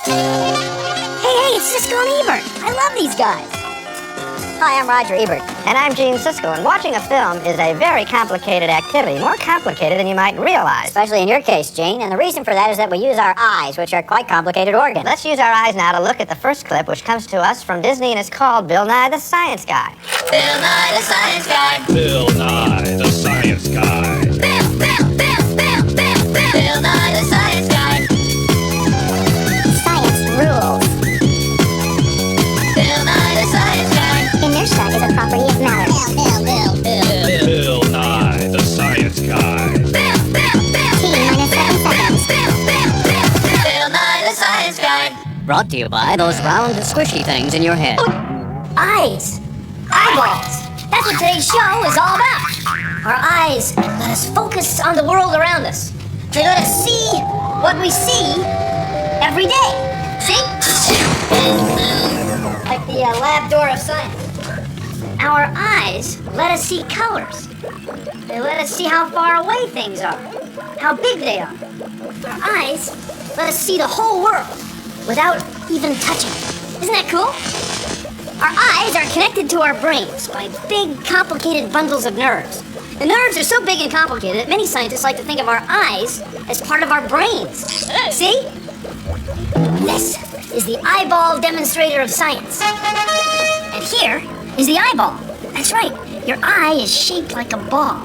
Hey, it's Siskel and Ebert. I love these guys. Hi, I'm Roger Ebert. And I'm Gene Siskel, and watching a film is a very complicated activity, more complicated than you might realize. Especially in your case, Gene, and the reason for that is that we use our eyes, which are quite complicated organs. Let's use our eyes now to look at the first clip, which comes to us from Disney and is called Bill Nye the Science Guy. Bill Nye the Science Guy. Bill Nye the Science Guy. Bill Nye the Science Guy. Science rules. Bill Nye the Science Guy. Inertia is a property of matter. Bill Nye the Science Guy. T minus 7 seconds. Bill Nye the Science Guy. Brought to you by those round, squishy things in your head. Eyes. Eyeballs. That's what today's show is all about. Our eyes let us focus on the world around us. They let us see what we see every day. See? Like the lab door of science. Our eyes let us see colors. They let us see how far away things are, how big they are. Our eyes let us see the whole world without even touching it. Isn't that cool? Our eyes are connected to our brains by big, complicated bundles of nerves. The nerves are so big and complicated that many scientists like to think of our eyes as part of our brains. See? This is the eyeball demonstrator of science. And here is the eyeball. That's right. Your eye is shaped like a ball.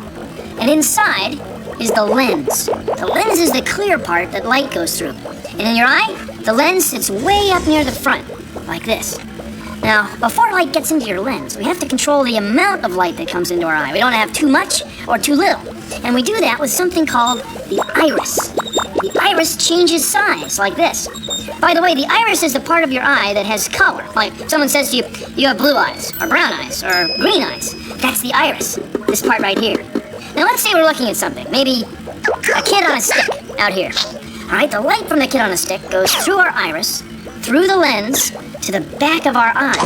And inside is the lens. The lens is the clear part that light goes through. And in your eye, the lens sits way up near the front, like this. Now, before light gets into your lens, we have to control the amount of light that comes into our eye. We don't have too much or too little. And we do that with something called the iris. The iris changes size, like this. By the way, the iris is the part of your eye that has color. Like someone says to you, you have blue eyes, or brown eyes, or green eyes. That's the iris, this part right here. Now let's say we're looking at something. Maybe a kid on a stick out here. All right, the light from the kid on a stick goes through our iris, through the lens, to the back of our eye.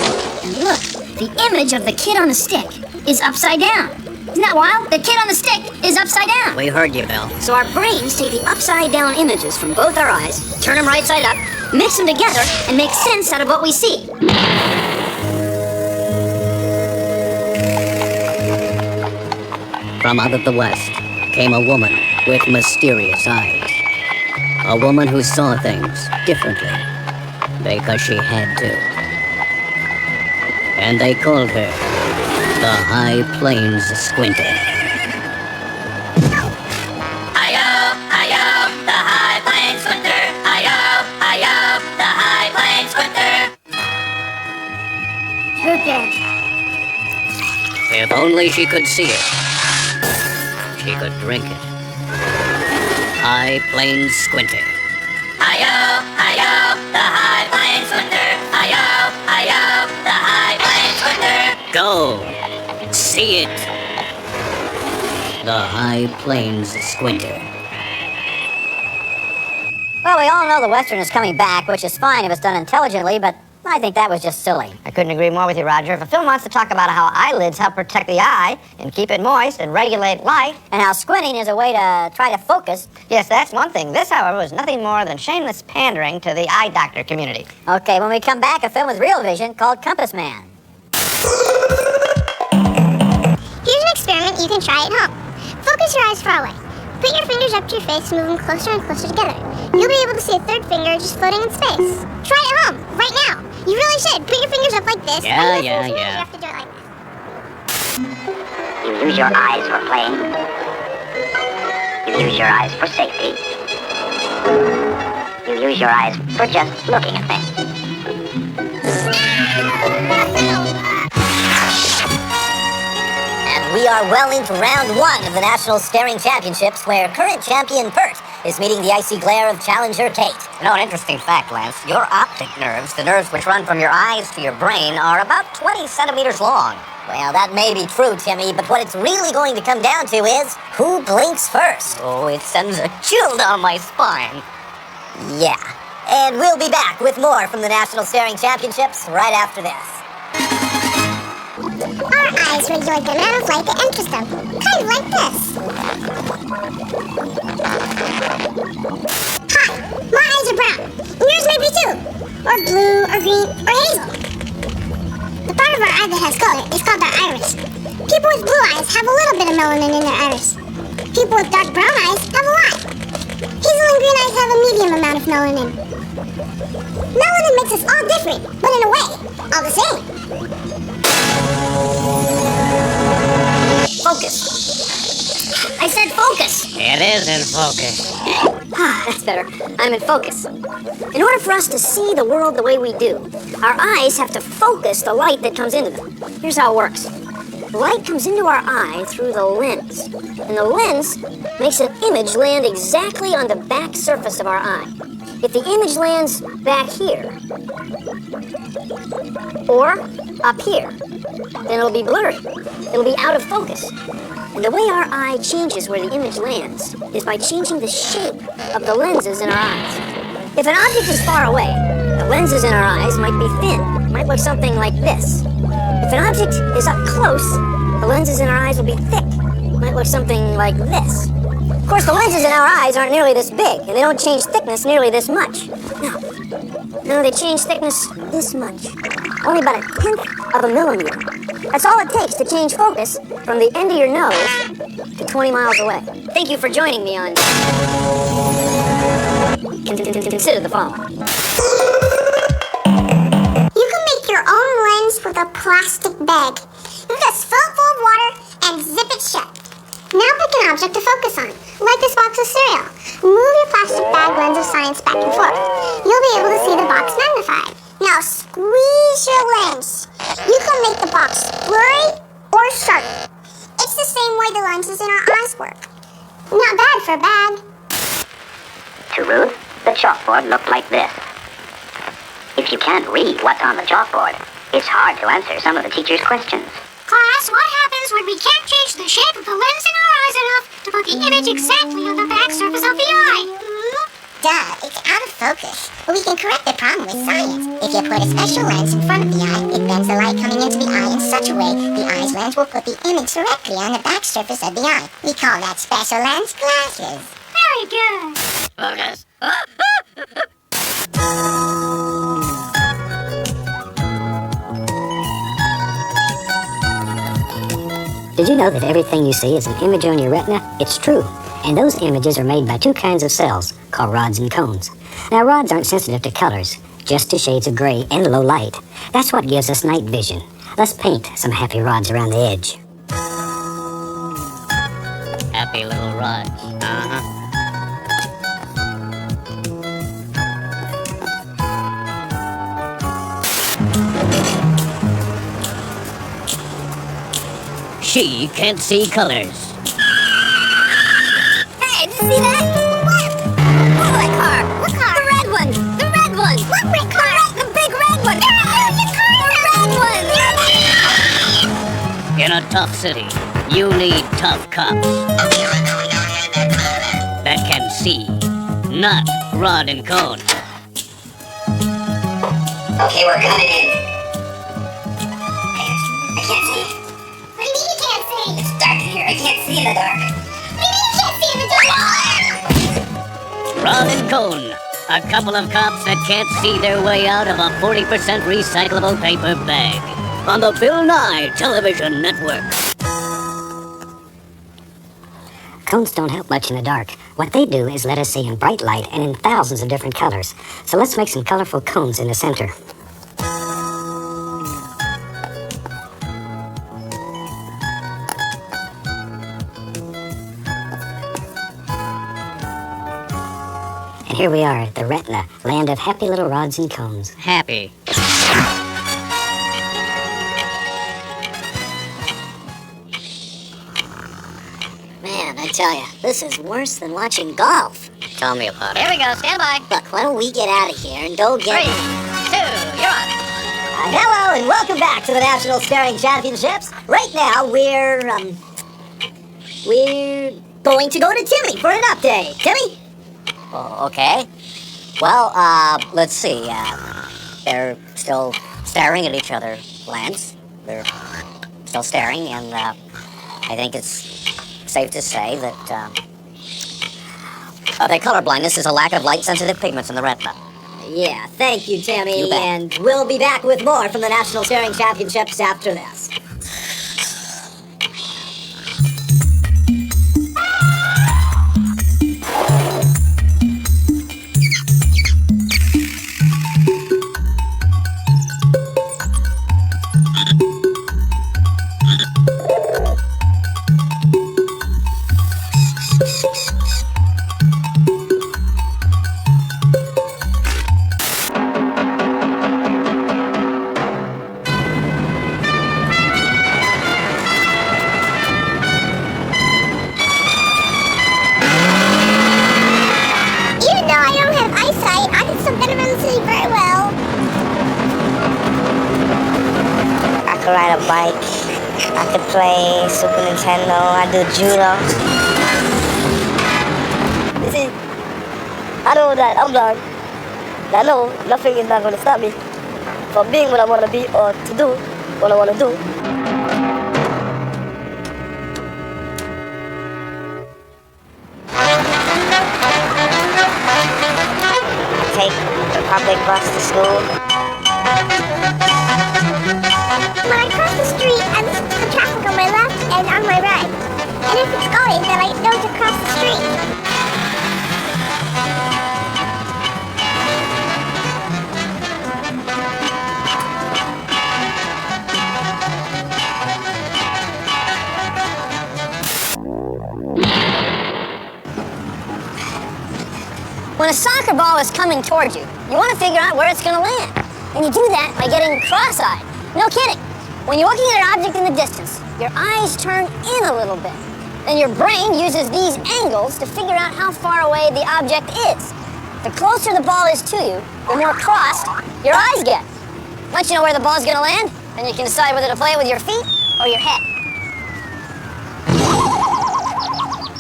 And look, the image of the kid on the stick is upside down. Isn't that wild? The kid on the stick is upside down. We heard you, Bill. So our brains take the upside down images from both our eyes, turn them right side up, mix them together, and make sense out of what we see. From out of the west came a woman with mysterious eyes. A woman who saw things differently because she had to. And they called her the High Plains Squinter. Hi-yo, hi-yo, the High Plains Squinter. Hi-yo, hi-yo, the High Plains Squinter. If only she could see it, she could drink it. High Plains Squinter. Hi-yo, hi-yo, the High Plains Squinter. Hi-yo, hi-yo, the High Plains Squinter. Go! See it! The High Plains Squinter. Well, we all know the Western is coming back, which is fine if it's done intelligently, but I think that was just silly. I couldn't agree more with you, Roger. If a film wants to talk about how eyelids help protect the eye and keep it moist and regulate light, And how squinting is a way to try to focus. yes, that's one thing. This, however, was nothing more than shameless pandering to the eye doctor community. Okay, when we come back, a film with real vision called Compass Man. Here's an experiment you can try at home. Focus your eyes far away. Put your fingers up to your face and move them closer and closer together. You'll be able to see a third finger just floating in space. Try it at home, right now. You really should. Put your fingers up like this. Yeah. You have to do it like this. You use your eyes for playing. You use your eyes for safety. You use your eyes for just looking at things. And we are well into round one of the National Staring Championships, where current champion Bert is meeting the icy glare of challenger Kate. You know, an interesting fact, Lance. Your optic nerves, the nerves which run from your eyes to your brain, are about 20 centimeters long. Well, that may be true, Timmy, but what it's really going to come down to is who blinks first. Oh, it sends a chill down my spine. Yeah. And we'll be back with more from the National Staring Championships right after this. Our eyes regulate the amount of light that enters them, kind of like this. Hi, my eyes are brown. Yours may be too. this color is called the iris. People with blue eyes have a little bit of melanin in their iris. People with dark brown eyes have a lot. Hazel and green eyes have a medium amount of melanin. Melanin makes us all different, but in a way, all the same. Focus. I said focus. It is in focus. Ah, that's better. I'm in focus. In order for us to see the world the way we do, our eyes have to focus the light that comes into them. Here's how it works. The light comes into our eye through the lens, and the lens makes an image land exactly on the back surface of our eye. If the image lands back here, or up here, then it'll be blurry. It'll be out of focus. And the way our eye changes where the image lands is by changing the shape of the lenses in our eyes. If an object is far away, the lenses in our eyes might be thin, might look something like this. If an object is up close, the lenses in our eyes will be thick, might look something like this. Of course, the lenses in our eyes aren't nearly this big, and they don't change thickness nearly this much. No, they change thickness this much. Only about 1/10 of a millimeter. That's all it takes to change focus from the end of your nose to 20 miles away. Thank you for joining me on... Consider the following. You can make your own lens with a plastic bag. You just fill it full of water and zip it shut. Now pick an object to focus on, like this box of cereal. Move your plastic bag lens of science back and forth. You'll be able to see the box magnified. Now squeeze your lens. You can make the box blurry or sharp. It's the same way the lenses in our eyes work. Not bad for a bag. To Ruth, the chalkboard looked like this. If you can't read what's on the chalkboard, it's hard to answer some of the teacher's questions. Class, what happens when we can't change the shape of the lens in our eyes enough to put the image exactly on the back surface of the eye? Duh, it's out of focus. But we can correct the problem with science. If you put a special lens in front of the eye, it bends the light coming into the eye in such a way the eye's lens will put the image directly on the back surface of the eye. We call that special lens glasses. Very good. Focus. Did you know that everything you see is an image on your retina? It's true. And those images are made by two kinds of cells, called rods and cones. Now, rods aren't sensitive to colors, just to shades of gray and low light. That's what gives us night vision. Let's paint some happy rods around the edge. Happy little rods. She can't see colors. Hey, did you see that? What? Look at that car. What car? The red one. The red one. What red car? The big red one. The red one. In a tough city, you need tough cops that can see, not rod and cone. Okay, we're coming in. I can't see. What do you mean you can't see? It's dark in here. I can't see in the dark. What do you mean you can't see in the dark? Rod and cone, a couple of cops that can't see their way out of a 40% recyclable paper bag. On the Bill Nye Television Network. Cones don't help much in the dark. What they do is let us see in bright light and in thousands of different colors. So let's make some colorful cones in the center. And here we are at the retina, land of happy little rods and cones. Happy. Man, I tell you, this is worse than watching golf. Tell me about Here we go. Stand by. Look, why don't we get out of here and go get... 3, 2, you're on. Hello and welcome back to the National Staring Championships. Right now, we're going to go to Timmy for an update. Timmy? Oh, okay. Well, let's see. They're still staring at each other, Lance. They're still staring, and I think it's safe to say that color blindness is a lack of light-sensitive pigments in the retina. Yeah, thank you, Tammy. You bet. And we'll be back with more from the National Staring Championships after this. Even though I don't have eyesight, I can still get around the city very well. I could ride a bike. I could play Super Nintendo. I do judo. You see, I know that I'm blind. I know nothing is not going to stop me from being what I want to be or to do what I want to do. I take the public bus to school. When I cross the street, I listen to the traffic on my left and on my right. And if it's going, then I know to cross the street. When a soccer ball is coming towards you, you want to figure out where it's going to land. And you do that by getting cross-eyed. No kidding. When you're looking at an object in the distance, your eyes turn in a little bit. Then your brain uses these angles to figure out how far away the object is. The closer the ball is to you, the more crossed your eyes get. Once you know where the ball's going to land, then you can decide whether to play it with your feet or your head.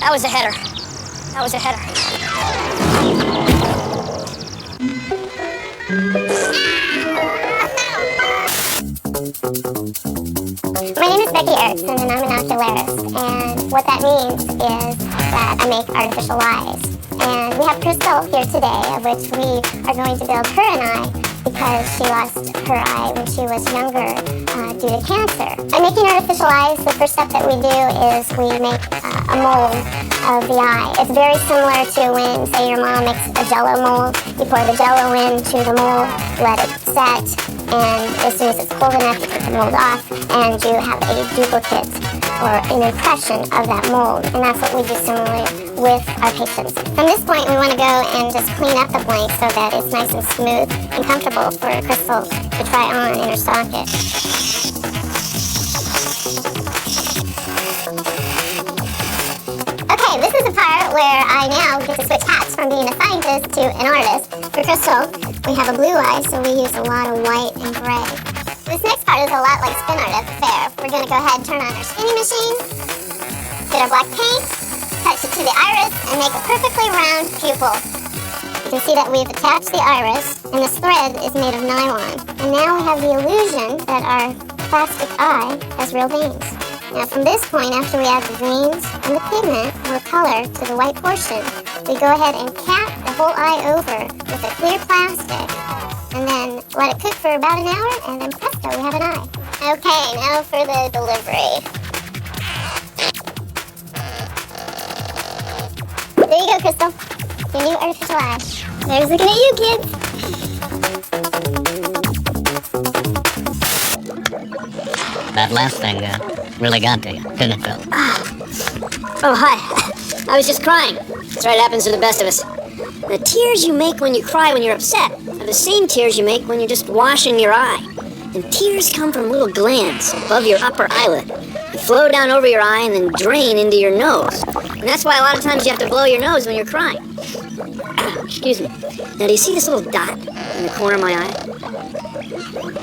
That was a header. That was a header. My name is Becky Erickson and I'm an ocularist, and what that means is that I make artificial eyes. And we have Crystal here today, of which we are going to build her an eye because she lost her eye when she was younger due to cancer. By making artificial eyes, the first step that we do is we make a mold of the eye. It's very similar to when, say, your mom makes a Jell-O mold. You pour the Jell-O into the mold, let it set, and as soon as it's cold enough, you take the mold off, and you have a duplicate or an impression of that mold. And that's what we do similarly with our patients. From this point, we want to go and just clean up the blank so that it's nice and smooth and comfortable for Crystal to try on in her socket. Okay, this is the part where I now get to switch hats from being a scientist to an artist. For Crystal, we have a blue eye, so we use a lot of white and gray. This next part is a lot like spin art at the fair. We're going to go ahead and turn on our spinning machine, get our black paint, touch it to the iris, and make a perfectly round pupil. You can see that we've attached the iris, and this thread is made of nylon. And now we have the illusion that our plastic eye has real veins. Now from this point, after we add the veins and the pigment or color to the white portion, we go ahead and cap the whole eye over with a clear plastic, and then let it cook for about an hour, and then presto, we have an eye. Okay, now for the delivery. There you go, Crystal. Your new artificial eye. There's looking at you, kids. That last thing really got to you, didn't it, Bill? Oh, hi. I was just crying. That's right, it happens to the best of us. The tears you make when you cry when you're upset are the same tears you make when you're just washing your eye. And tears come from little glands above your upper eyelid. They flow down over your eye and then drain into your nose. And that's why a lot of times you have to blow your nose when you're crying. Excuse me. Now, do you see this little dot in the corner of my eye?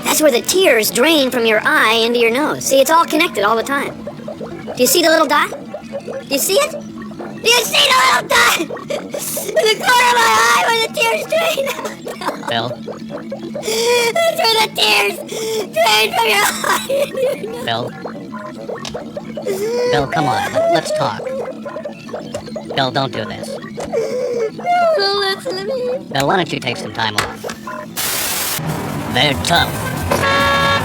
That's where the tears drain from your eye into your nose. See, it's all connected all the time. Do you see the little dot? Do you see it? Do you see the little dot in the corner of my eye where the tears drain out? Bill? That's where the tears drain from your eye. Bill? Bill, come on, let's talk. Bill, don't do this. Don't listen to me. Bill, why don't you take some time off? They're tough.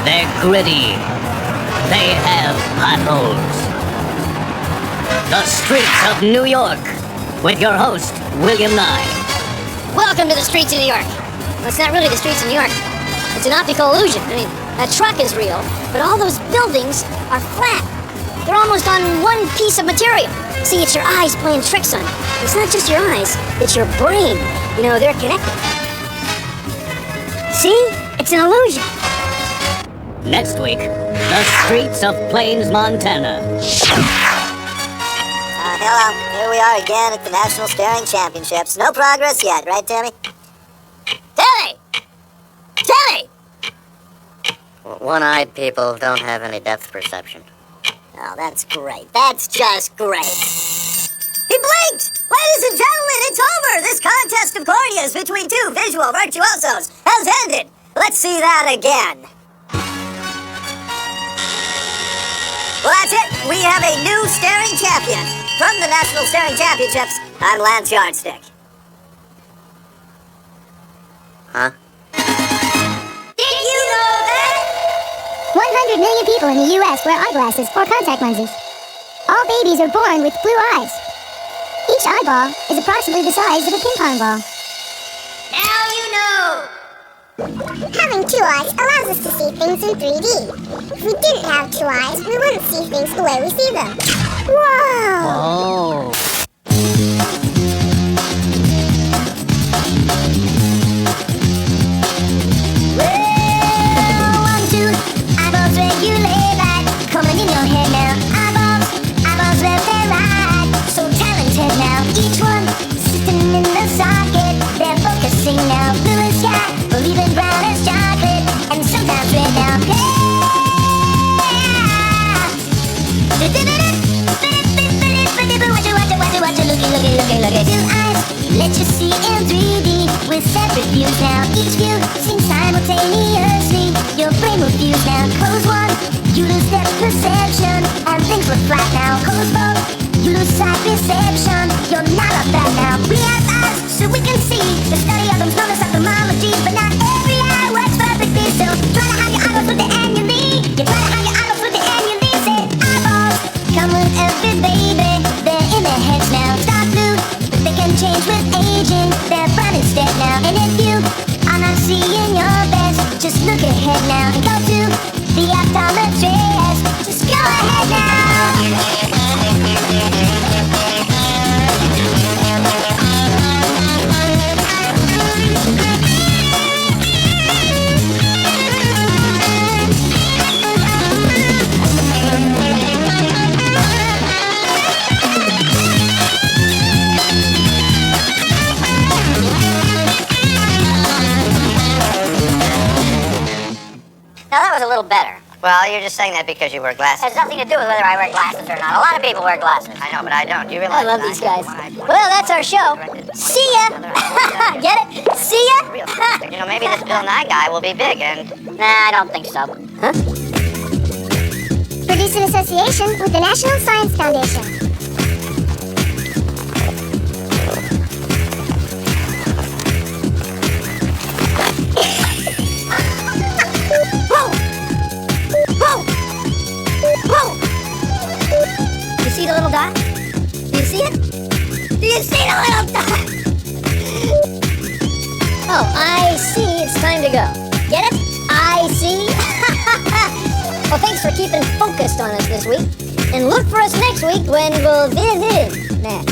They're gritty. They have potholes. The streets of New York with your host, William Nye. Welcome to the streets of New York. Well, it's not really the streets of New York. It's an optical illusion. I mean, that truck is real, but all those buildings are flat. They're almost on one piece of material. See, it's your eyes playing tricks on you. It's not just your eyes, it's your brain. You know, they're connected. See? It's an illusion. Next week, the streets of Plains, Montana. Hello, here we are again at the National Staring Championships. No progress yet, right, Tammy? Timmy! Timmy! One-eyed people don't have any depth perception. Oh, that's great. That's just great. He blinked! Ladies and gentlemen, it's over! This contest of corneas between two visual virtuosos has ended. Let's see that again. Well, that's it. We have a new staring champion. From the National Staring Championships, I'm Lance Yardstick. Huh? Did you know that? 100 million people in the U.S. wear eyeglasses or contact lenses. All babies are born with blue eyes. Each eyeball is approximately the size of a ping pong ball. Now you know. Having two eyes allows us to see things in 3D. If we didn't have two eyes, we wouldn't see things the way we see them. Whoa! Oh. One, two, eyeballs regulate light coming in your head now. Eyeballs left and right, so talented now. Each one sitting in the socket, they're focusing now. Blue as sky, or even brown as chocolate, and sometimes red now. Watch it, looky. Two eyes let you see in 3D with separate views now. Each view seems simultaneously. Your brain will fuse now. Close one, you lose depth perception, and things look flat now. Close both, you lose sight perception. You're not a bat now. We have eyes so we can see. The study of them's known as ophthalmology, but not every eye works perfectly. So try to have your eyeballs with the annually. You try to have your eyeballs with the annually. Say eyeballs come with every baby. They're in their heads now. Start blue, but they can change with aging. They're brown instead now. And if you are not seeing your best, just look ahead now and go to the optometrist. Just go ahead now. Now that was a little better. Well, you're just saying that because you wear It glasses. has nothing to do with whether I wear glasses or not. A lot of people wear glasses. I know, but I don't. You I realize love that these guys. Well, that's our show. See ya. Get it? See ya. You know, maybe this Bill Nye guy will be big, and Nah, I don't think so. Produced in association with the National Science Foundation. You see the little dot? Do you see it? Do you see the little dot? Oh, I see. It's time to go. Get it? I see. Well, thanks for keeping focused on us this week. And look for us next week when we'll visit. Nah.